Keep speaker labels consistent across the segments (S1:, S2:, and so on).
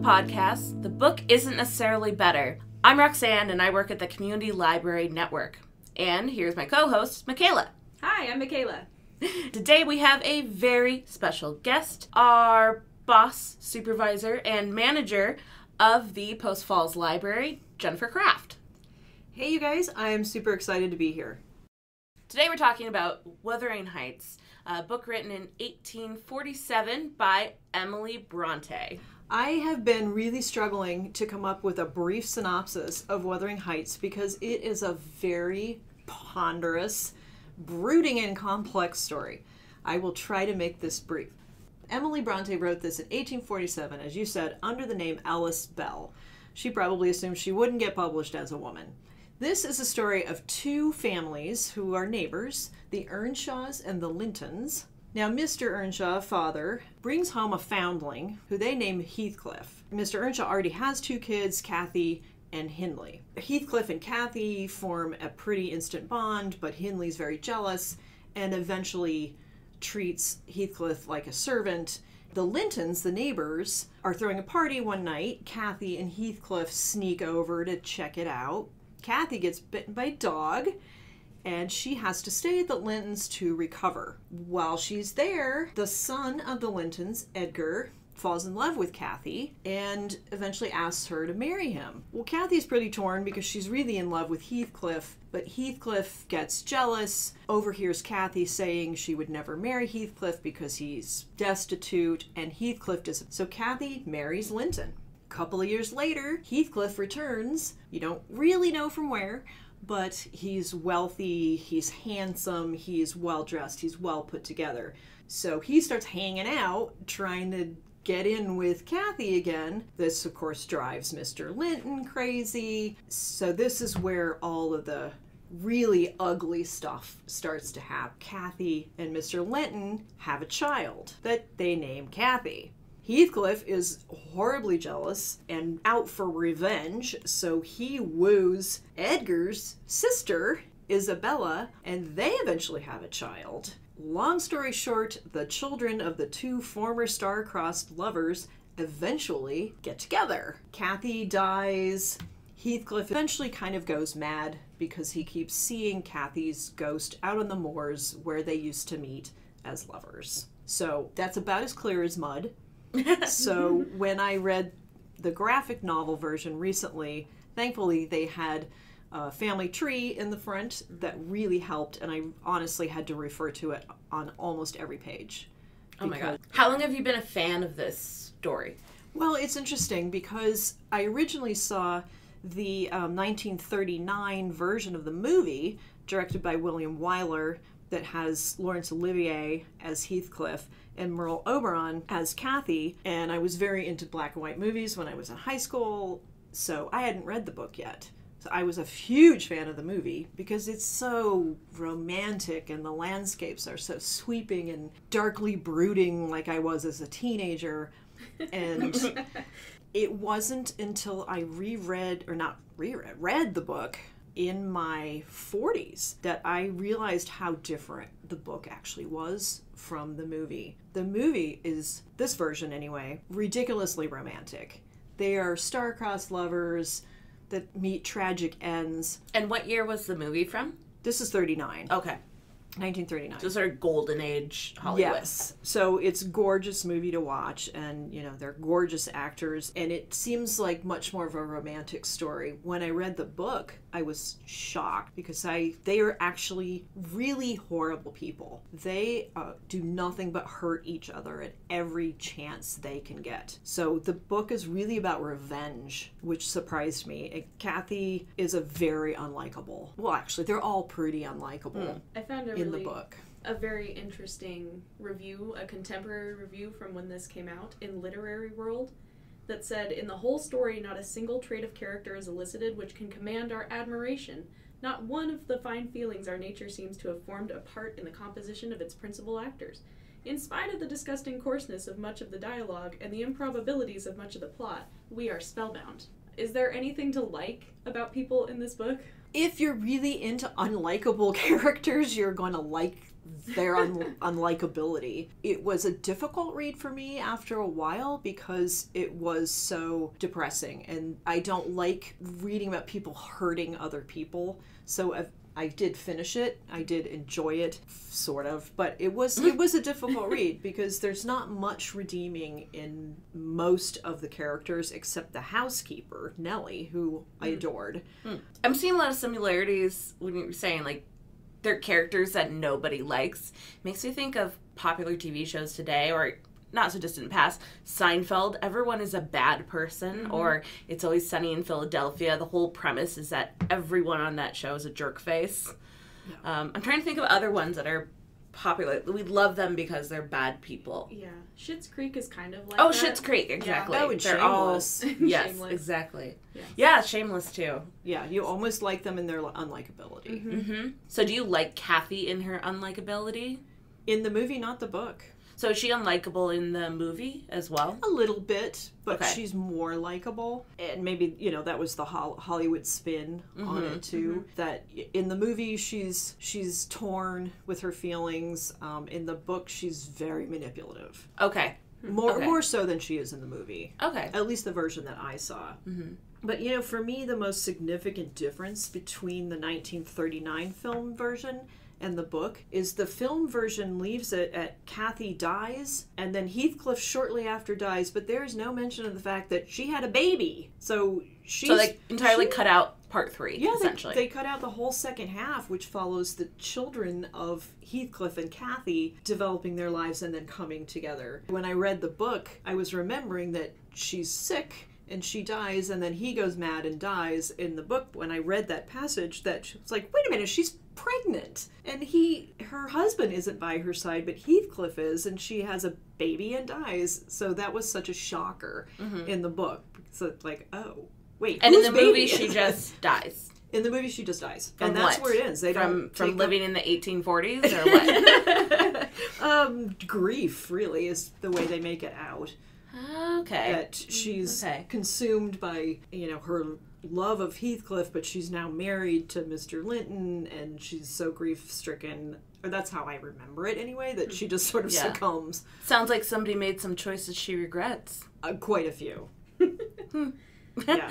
S1: podcast, The Book Isn't Necessarily Better. I'm Roxanne, and I work at the Community Library Network. And here's my co-host, Michaela.
S2: Hi, I'm Michaela.
S1: Today we have a very special guest, our boss, supervisor, and manager of the Post Falls Library, Jennifer Kraft.
S3: Hey you guys, I am super excited to be here.
S1: Today we're talking about Wuthering Heights, a book written in 1847 by Emily Bronte.
S3: I have been really struggling to come up with a brief synopsis of Wuthering Heights because it is a very ponderous, brooding, and complex story. I will try to make this brief. Emily Bronte wrote this in 1847, as you said, under the name Alice Bell. She probably assumed she wouldn't get published as a woman. This is a story of two families who are neighbors, the Earnshaws and the Lintons. Now, Mr. Earnshaw, father, brings home a foundling who they name Heathcliff. Mr. Earnshaw already has two kids, Kathy and Hindley. Heathcliff and Kathy form a pretty instant bond, but Hindley's very jealous and eventually treats Heathcliff like a servant. The Lintons, the neighbors, are throwing a party one night. Kathy and Heathcliff sneak over to check it out. Kathy gets bitten by a dog, and she has to stay at the Lintons to recover. While she's there, the son of the Lintons, Edgar, falls in love with Kathy and eventually asks her to marry him. Well, Kathy's pretty torn because she's really in love with Heathcliff, but Heathcliff gets jealous, overhears Kathy saying she would never marry Heathcliff because he's destitute, and Heathcliff doesn't. So Kathy marries Linton. A couple of years later, Heathcliff returns. You don't really know from where, but he's wealthy, he's handsome, he's well-dressed, he's well put together. So he starts hanging out, trying to get in with Kathy again. This, of course, drives Mr. Linton crazy. So this is where all of the really ugly stuff starts to happen. Kathy and Mr. Linton have a child that they name Kathy. Heathcliff is horribly jealous and out for revenge, so he woos Edgar's sister, Isabella, and they eventually have a child. Long story short, the children of the two former star-crossed lovers eventually get together. Kathy dies. Heathcliff eventually kind of goes mad because he keeps seeing Kathy's ghost out on the moors where they used to meet as lovers. So that's about as clear as mud. So when I read the graphic novel version recently, thankfully they had a family tree in the front that really helped, and I honestly had to refer to it on almost every page.
S1: Oh my god. How long have you been a fan of this story?
S3: Well, it's interesting because I originally saw the 1939 version of the movie directed by William Wyler that has Laurence Olivier as Heathcliff and Merle Oberon as Kathy, and I was very into black and white movies when I was in high school, so I hadn't read the book yet. So I was a huge fan of the movie because it's so romantic and the landscapes are so sweeping and darkly brooding like I was as a teenager. And it wasn't until I read the book in my 40s that I realized how different the book actually was from the movie. The movie is, this version anyway, ridiculously romantic. They are star-crossed lovers that meet tragic ends.
S1: And what year was the movie from?
S3: This is 39.
S1: Okay.
S3: 1939.
S1: So sort of golden age Hollywood.
S3: Yes. So it's a gorgeous movie to watch, and, you know, they're gorgeous actors, and it seems like much more of a romantic story. When I read the book, I was shocked because they are actually really horrible people. They do nothing but hurt each other at every chance they can get. So the book is really about revenge, which surprised me. And Kathy is a very unlikable. Well, actually, they're all pretty unlikable.
S2: I found
S3: in the book.
S2: A very interesting review, a contemporary review from when this came out in Literary World, that said, in the whole story, not a single trait of character is elicited which can command our admiration. Not one of the fine feelings our nature seems to have formed a part in the composition of its principal actors. In spite of the disgusting coarseness of much of the dialogue and the improbabilities of much of the plot, we are spellbound. Is there anything to like about people in this book?
S3: If you're really into unlikable characters, you're going to like their unlikability. It was a difficult read for me after a while because it was so depressing, and I don't like reading about people hurting other people. So I did finish it. I did enjoy it, sort of, but it was a difficult read because there's not much redeeming in most of the characters except the housekeeper, Nellie, who I adored.
S1: I'm seeing a lot of similarities when you're saying, like, they're characters that nobody likes. Makes me think of popular TV shows today, or not so distant past, Seinfeld. Everyone is a bad person, or It's Always Sunny in Philadelphia. The whole premise is that everyone on that show is a jerk face. Yeah. I'm trying to think of other ones that are popular. We love them because they're bad people.
S2: Yeah. Schitt's Creek is kind of like
S1: that.
S2: Schitt's
S1: Creek, exactly.
S3: Yeah. Oh, and Shameless.
S1: Yes,
S2: Shameless.
S1: exactly.
S2: Yes.
S1: Yeah, Shameless too.
S3: Yeah, you almost like them in their unlikability.
S1: So do you like Kathy in her unlikability?
S3: In the movie, not the book.
S1: So is she unlikable in the movie as well?
S3: A little bit, but
S1: Okay.
S3: she's more likable. And maybe, that was the Hollywood spin on it, too. That in the movie, she's torn with her feelings. In the book, she's very manipulative.
S1: Okay.
S3: More so than she is in the movie.
S1: Okay.
S3: At least the version that I saw. But, for me, the most significant difference between the 1939 film version and the book is the film version leaves it at Kathy dies, and then Heathcliff shortly after dies, but there is no mention of the fact that she had a baby. So
S1: they entirely cut out part 3, essentially.
S3: They cut out the whole second half, which follows the children of Heathcliff and Kathy developing their lives and then coming together. When I read the book, I was remembering that she's sick and she dies, and then he goes mad and dies. In the book, when I read that passage, that was like, wait a minute, she's pregnant, and her husband isn't by her side, but Heathcliff is, and she has a baby and dies. So that was such a shocker in the book. So it's like, oh, wait,
S1: and in the movie
S3: baby
S1: she just dies.
S3: In the movie she just dies,
S1: From
S3: and that's
S1: what?
S3: where it ends. They
S1: from
S3: don't
S1: living in the 1840s or what?
S3: Grief really is the way they make it out.
S1: Okay.
S3: That she's consumed by, her love of Heathcliff, but she's now married to Mr. Linton, and she's so grief-stricken. Or that's how I remember it anyway, that she just sort of succumbs.
S1: Sounds like somebody made some choices she regrets.
S3: Quite a few. Yeah.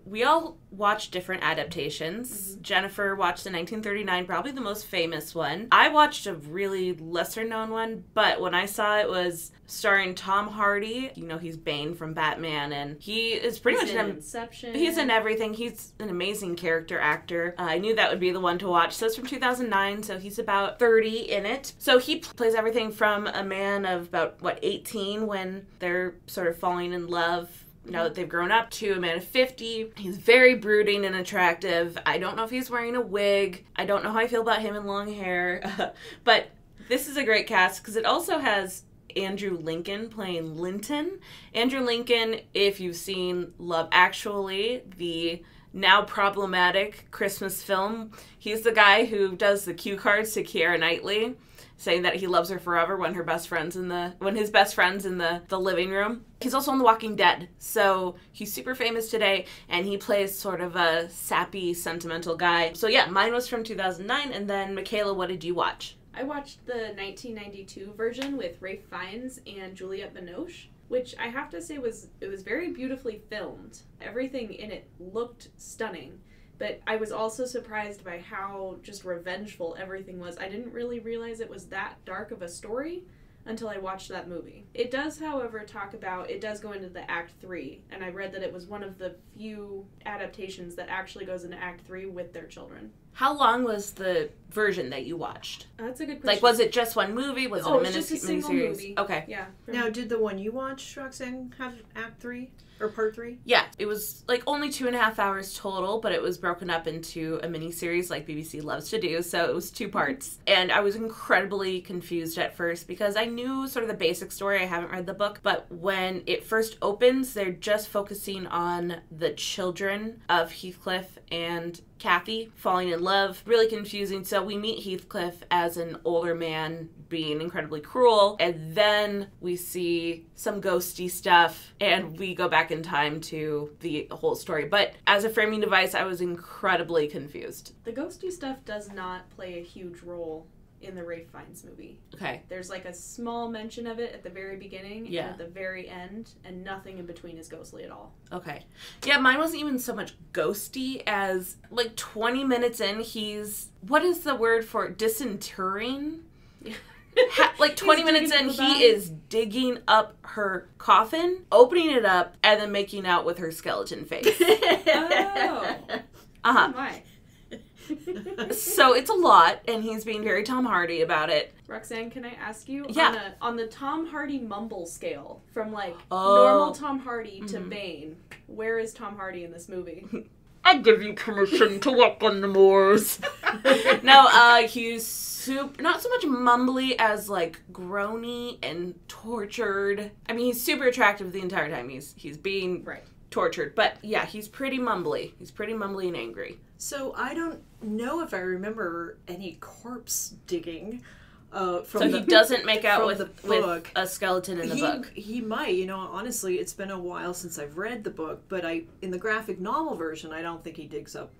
S1: We all watched different adaptations. Jennifer watched the 1939, probably the most famous one. I watched a really lesser known one, but when I saw it was starring Tom Hardy. He's Bane from Batman, and he is pretty much
S2: in Inception.
S1: He's in everything. He's an amazing character actor. I knew that would be the one to watch. So it's from 2009, so he's about 30 in it. So he plays everything from a man of about, 18 when they're sort of falling in love now that they've grown up, to a man of 50. He's very brooding and attractive. I don't know if he's wearing a wig. I don't know how I feel about him in long hair. But this is a great cast because it also has Andrew Lincoln playing Linton. Andrew Lincoln, if you've seen Love Actually, the now problematic Christmas film, he's the guy who does the cue cards to Keira Knightley, saying that he loves her forever when his best friend's in the living room. He's also on The Walking Dead, so he's super famous today, and he plays sort of a sappy, sentimental guy. So yeah, mine was from 2009, and then Michaela, what did you watch?
S2: I watched the 1992 version with Ralph Fiennes and Juliette Binoche, which I have to say was very beautifully filmed. Everything in it looked stunning. But I was also surprised by how just revengeful everything was. I didn't really realize it was that dark of a story until I watched that movie. It does, however, it does go into the Act 3, and I read that it was one of the few adaptations that actually goes into Act 3 with their children.
S1: How long was the version that you watched?
S2: That's a good question.
S1: Like, was it just one movie? Was it a
S2: it's just a single
S1: miniseries?
S2: movie.
S1: Okay.
S2: Yeah.
S3: Now, did the one you watched, Roxanne, have Act 3? Or Part 3?
S1: Yeah, it was like only 2.5 hours total, but it was broken up into a miniseries like BBC loves to do, so it was 2 parts. And I was incredibly confused at first because I knew sort of the basic story. I haven't read the book, but when it first opens, they're just focusing on the children of Heathcliff and Kathy falling in love. Really confusing. So we meet Heathcliff as an older man being incredibly cruel, and then we see some ghosty stuff, and we go back in time to the whole story. But as a framing device, I was incredibly confused.
S2: The ghosty stuff does not play a huge role in the Ralph Fiennes movie.
S1: Okay.
S2: There's like a small mention of it at the very beginning
S1: Yeah.
S2: and at the very end, and nothing in between is ghostly at all.
S1: Okay. Yeah, mine wasn't even so much ghosty as, like, 20 minutes in, he's... What is the word for it? Dysenterying?
S2: Yeah.
S1: Like, 20 minutes in, he is digging up her coffin, opening it up, and then making out with her skeleton face.
S2: Oh.
S1: Uh-huh.
S2: Oh my.
S1: So it's a lot, and he's being very Tom Hardy about it.
S2: Roxanne, can I ask you,
S1: Yeah.
S2: on the Tom Hardy mumble scale, from like
S1: Oh.
S2: normal Tom Hardy to Bane, where is Tom Hardy in this movie?
S1: I give you permission to walk on the moors. No, he's not so much mumbly as, like, groany and tortured. I mean, he's super attractive the entire time. He's being
S2: Right.
S1: tortured. But, yeah, he's pretty mumbly. He's pretty mumbly and angry.
S3: So I don't know if I remember any corpse digging from
S1: So he doesn't make out with a skeleton in the book.
S3: He might, honestly, it's been a while since I've read the book, but in the graphic novel version, I don't think he digs up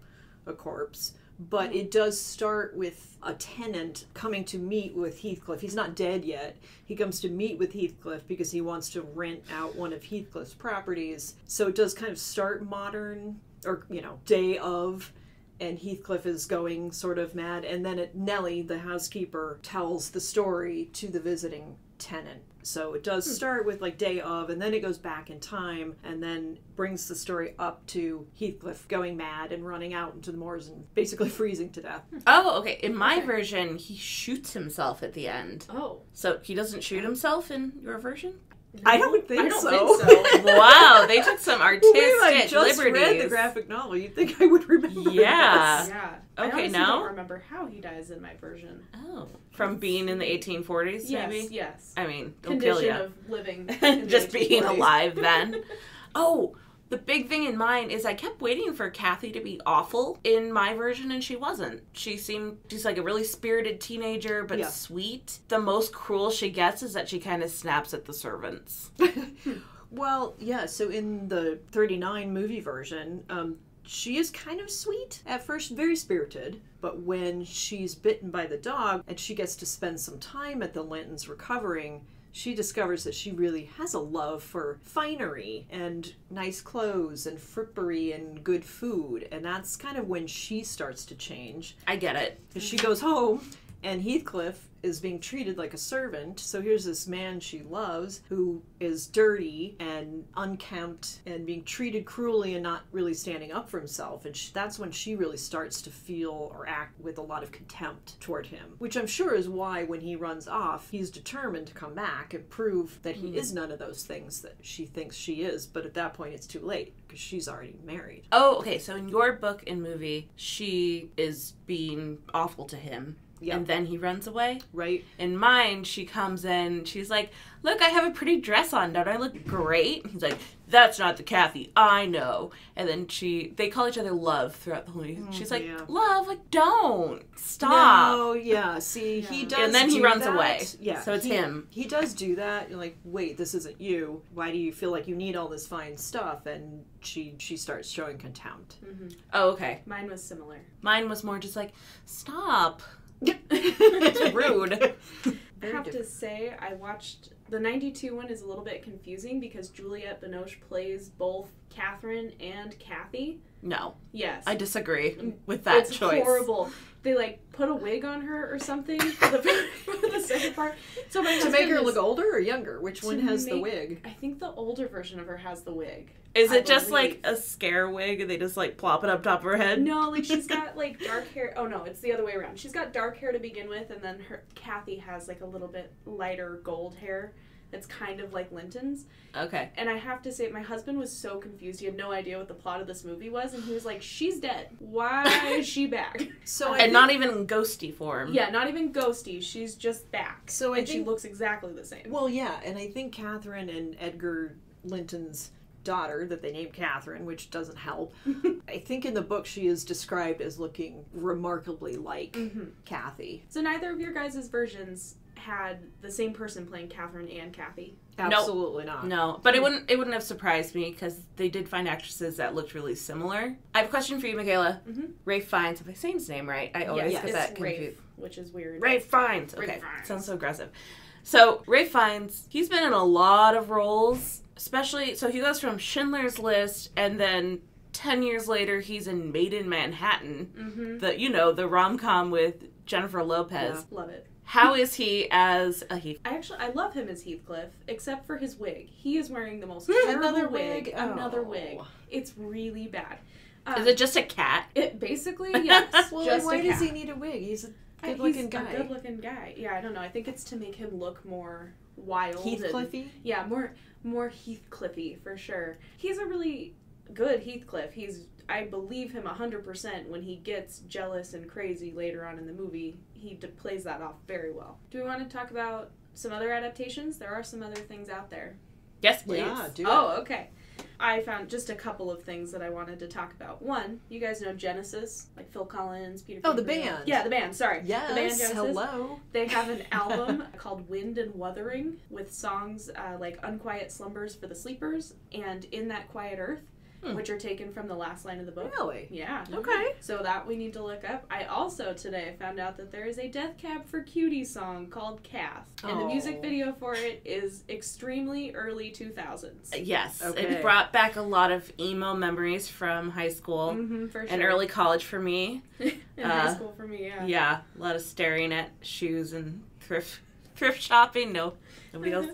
S3: a corpse. But it does start with a tenant coming to meet with Heathcliff. He's not dead yet. He comes to meet with Heathcliff because he wants to rent out one of Heathcliff's properties. So it does kind of start modern, or, day of, and Heathcliff is going sort of mad. And then Nellie, the housekeeper, tells the story to the visiting tenant. So it does start with like day of, and then it goes back in time, and then brings the story up to Heathcliff going mad and running out into the moors and basically freezing to death.
S1: Oh, okay. In my version, he shoots himself at the end.
S2: Oh.
S1: So he doesn't shoot himself in your version?
S3: I don't think
S2: I don't
S3: so.
S2: think so.
S1: Wow, they took some artistic
S3: I just
S1: liberties.
S3: read the graphic novel. You'd think I would remember
S1: Yeah.
S3: this.
S2: Yeah.
S1: Okay,
S2: I honestly
S1: now?
S2: don't remember how he dies in my version.
S1: Oh. From being in the 1840s,
S2: Yes,
S1: maybe?
S2: yes.
S1: I mean, don't kill
S2: Condition
S1: you.
S2: of living in the
S1: Just being
S2: 1840s.
S1: alive then. Oh, the big thing in mine is I kept waiting for Kathy to be awful in my version, and she wasn't. She's like a really spirited teenager, but
S3: Yeah.
S1: sweet. The most cruel she gets is that she kind of snaps at the servants.
S3: Well, yeah, so in the 39 movie version, she is kind of sweet at first, very spirited, but when she's bitten by the dog and she gets to spend some time at the Lintons recovering, she discovers that she really has a love for finery and nice clothes and frippery and good food, and that's kind of when she starts to change.
S1: I get it.
S3: Because she goes home, and Heathcliff is being treated like a servant. So here's this man she loves who is dirty and unkempt and being treated cruelly and not really standing up for himself. And that's when she really starts to feel or act with a lot of contempt toward him, which I'm sure is why when he runs off, he's determined to come back and prove that he is none of those things that she thinks she is. But at that point, it's too late because she's already married.
S1: Oh, okay, so in your book and movie, she is being awful to him.
S3: Yeah.
S1: And then he runs away.
S3: Right?
S1: In mine, she comes in, she's like, look, I have a pretty dress on, don't I look great? He's like, that's not the Kathy I know. And then they call each other Love throughout the whole movie. She's like,
S3: yeah.
S1: Love, like, don't. Stop.
S3: No, yeah. See, he does
S1: And then he
S3: do
S1: runs
S3: that.
S1: away.
S3: Yeah.
S1: So it's him.
S3: He does do that. You're like, wait, this isn't you. Why do you feel like you need all this fine stuff? And she starts showing contempt.
S1: Oh, okay.
S2: Mine was similar.
S1: Mine was more just like, stop. It's rude.
S2: I have to say, I watched... The 92 one is a little bit confusing because Juliette Binoche plays both Catherine and Kathy.
S1: No,
S2: Yes.
S1: I disagree with that
S2: it's
S1: choice.
S2: horrible. They, like, put a wig on her or something for the second part. So my
S3: To make her
S2: husband
S3: look older or younger? Which one has the
S2: make-
S3: wig?
S2: I think the older version of her has the wig.
S1: Is
S2: I
S1: it just
S2: believe.
S1: like a scare wig and they just like plop it up top of her head?
S2: No, like she's got like dark hair. Oh no, it's the other way around. She's got dark hair to begin with, and then Kathy has like a little bit lighter gold hair. It's kind of like Linton's.
S1: Okay.
S2: And I have to say, my husband was so confused. He had no idea what the plot of this movie was, and he was like, "She's dead. Why is she back?"
S3: So
S1: And not even in ghosty form.
S2: Yeah, not even ghosty. She's just back.
S3: So I
S2: and she
S3: think-
S2: looks exactly the same.
S3: Well, yeah, and I think Catherine and Edgar Linton's daughter, that they named Catherine, which doesn't help. I think in the book she is described as looking remarkably like Kathy.
S2: So neither of your guys' versions had the same person playing Catherine and Kathy.
S3: Absolutely not.
S1: No, but it wouldn't have surprised me because they did find actresses that looked really similar. I have a question for you, Michaela.
S2: Mm-hmm.
S1: Ralph Fiennes, if I say his name right, I always get that
S2: Rafe,
S1: confused.
S2: which is weird.
S1: Ralph Fiennes.
S2: Ralph
S1: Okay,
S2: Fiennes.
S1: sounds so aggressive. So Ralph Fiennes, he's been in a lot of roles, especially so he goes from Schindler's List, and then 10 years later he's in Made in Manhattan, the rom-com with Jennifer Lopez.
S2: Yeah, love it.
S1: How is he as a Heath?
S2: I love him as Heathcliff, except for his wig. He is wearing the most terrible
S3: Another
S2: wig.
S3: wig?
S2: Another
S3: Oh.
S2: wig. It's really bad.
S1: Is it just a cat?
S2: It basically, yes.
S3: Well,
S2: just
S3: why
S2: a
S3: does
S2: cat.
S3: he need a wig? He's a
S2: He's
S3: good-looking guy.
S2: a good-looking guy. Yeah, I don't know. I think it's to make him look more wild.
S3: Heathcliffy?
S2: Yeah, more Heathcliffy for sure. He's a really good Heathcliff. I believe him 100% when he gets jealous and crazy later on in the movie. He plays that off very well. Do we want to talk about some other adaptations? There are some other things out there.
S1: Yes, please.
S3: Yeah, do
S2: Oh,
S3: it.
S2: okay. I found just a couple of things that I wanted to talk about. One, you guys know Genesis, like Phil Collins, Peter
S3: Oh, the
S2: Gabriel.
S3: band.
S2: Yeah, the band, sorry.
S3: Yes,
S2: The band Genesis.
S3: hello.
S2: They have an album called Wind and Wuthering with songs like Unquiet Slumbers for the Sleepers and In That Quiet Earth, which are taken from the last line of the book.
S3: Really?
S2: Yeah.
S1: Okay.
S2: So that we need to look up. I also today found out that there is a Death Cab for Cutie song called Cath. And the music
S3: Oh.
S2: video for it is extremely early 2000s.
S1: Yes,
S3: Okay.
S1: it brought back a lot of emo memories from high school
S2: For sure.
S1: and early college for me.
S2: In high school for me, yeah.
S1: Yeah, a lot of staring at shoes and thrift shopping. No, nobody else.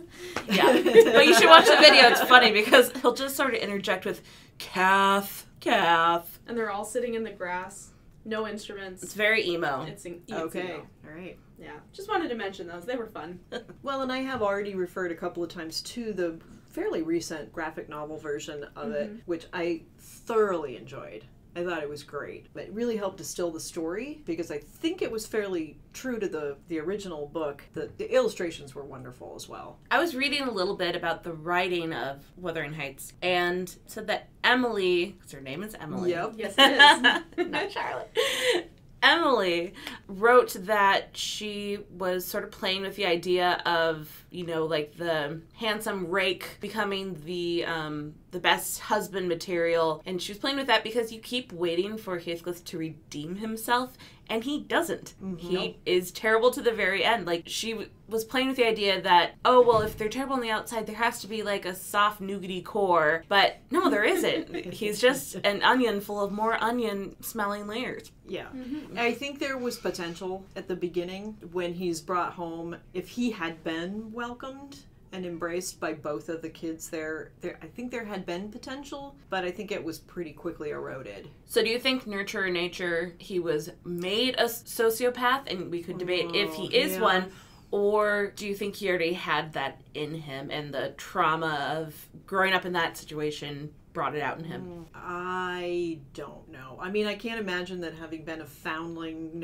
S1: Yeah, but you should watch the video. It's funny because he'll just sort of interject with Cath.
S2: And they're all sitting in the grass, no instruments.
S1: It's very emo.
S2: It's
S3: Okay.
S2: emo.
S3: All right.
S2: Yeah. Just wanted to mention those. They were fun.
S3: Well, and I have already referred a couple of times to the fairly recent graphic novel version of it, which I thoroughly enjoyed. I thought it was great. It really helped distill the story because I think it was fairly true to the original book. The illustrations were wonderful as well.
S1: I was reading a little bit about the writing of Wuthering Heights and said that Emily, because her name is Emily.
S3: Yep.
S2: Yes, it is.
S1: Not Charlotte. Emily wrote that she was sort of playing with the idea of, like the handsome rake becoming the best husband material. And she was playing with that because you keep waiting for Heathcliff to redeem himself, and he doesn't. He is terrible to the very end. Like, she was playing with the idea that, oh, well, if they're terrible on the outside, there has to be, like, a soft, nougaty core. But no, there isn't. He's just an onion full of more onion-smelling layers.
S3: Yeah. I think there was potential at the beginning when he's brought home. If he had been welcomed and embraced by both of the kids there, I think there had been potential, but I think it was pretty quickly eroded.
S1: So do you think nurture or nature, he was made a sociopath, and we could debate if he is
S3: yeah.
S1: one, or do you think he already had that in him and the trauma of growing up in that situation brought it out in him?
S3: I don't know. I mean, I can't imagine that having been a foundling,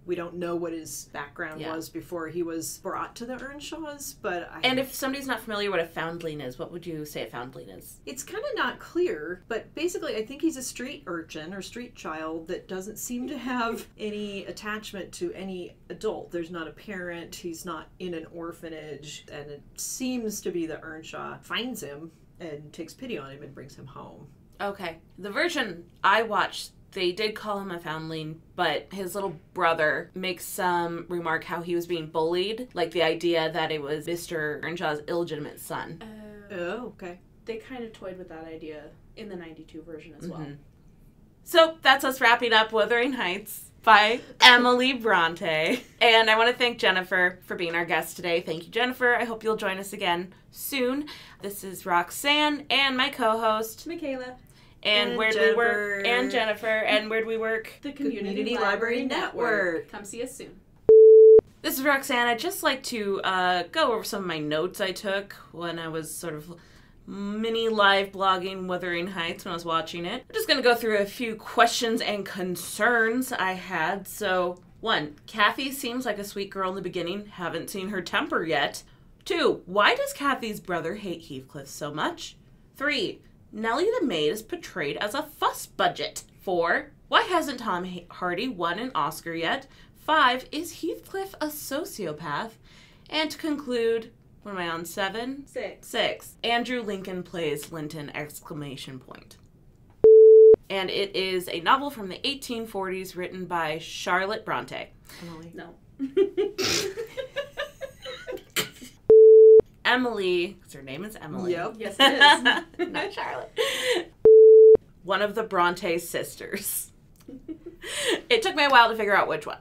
S3: we don't know what his background was before he was brought to the Earnshaws, but
S1: And if somebody's not familiar what a foundling is, what would you say a foundling is?
S3: it's kind of not clear, but basically I think he's a street urchin or street child that doesn't seem to have any attachment to any adult. There's not a parent, he's not in an orphanage, and it seems to be that Earnshaw finds him and takes pity on him and brings him home.
S1: Okay. The version I watched, they did call him a foundling, but his little brother makes some remark how he was being bullied, like the idea that it was Mr. Earnshaw's illegitimate son.
S3: Oh, okay.
S2: They kind of toyed with that idea in the 92 version as well.
S1: So that's us wrapping up Wuthering Heights by Emily Bronte. And I want to thank Jennifer for being our guest today. Thank you, Jennifer. I hope you'll join us again soon. This is Roxanne and my co-host,
S2: Michaela.
S1: And where do we work? And Jennifer. And where do we work?
S2: The Community
S3: Library Network.
S2: Come see us soon.
S1: This is Roxanne. I'd just like to go over some of my notes I took when I was sort of mini live blogging Wuthering Heights when I was watching it. I'm just going to go through a few questions and concerns I had. So, 1, Kathy seems like a sweet girl in the beginning. Haven't seen her temper yet. 2, why does Kathy's brother hate Heathcliff so much? 3, Nellie the maid is portrayed as a fuss budget. 4, why hasn't Tom Hardy won an Oscar yet? 5, is Heathcliff a sociopath? And to conclude, what am I on, 7?
S2: 6.
S1: 6. Andrew Lincoln Plays Linton! ! And it is a novel from the 1840s written by Charlotte Bronte.
S3: Emily.
S2: No.
S1: Emily, because her name is Emily.
S3: Yep.
S2: Yes, it is.
S1: Not Charlotte. One of the Bronte sisters. It took me a while to figure out which one.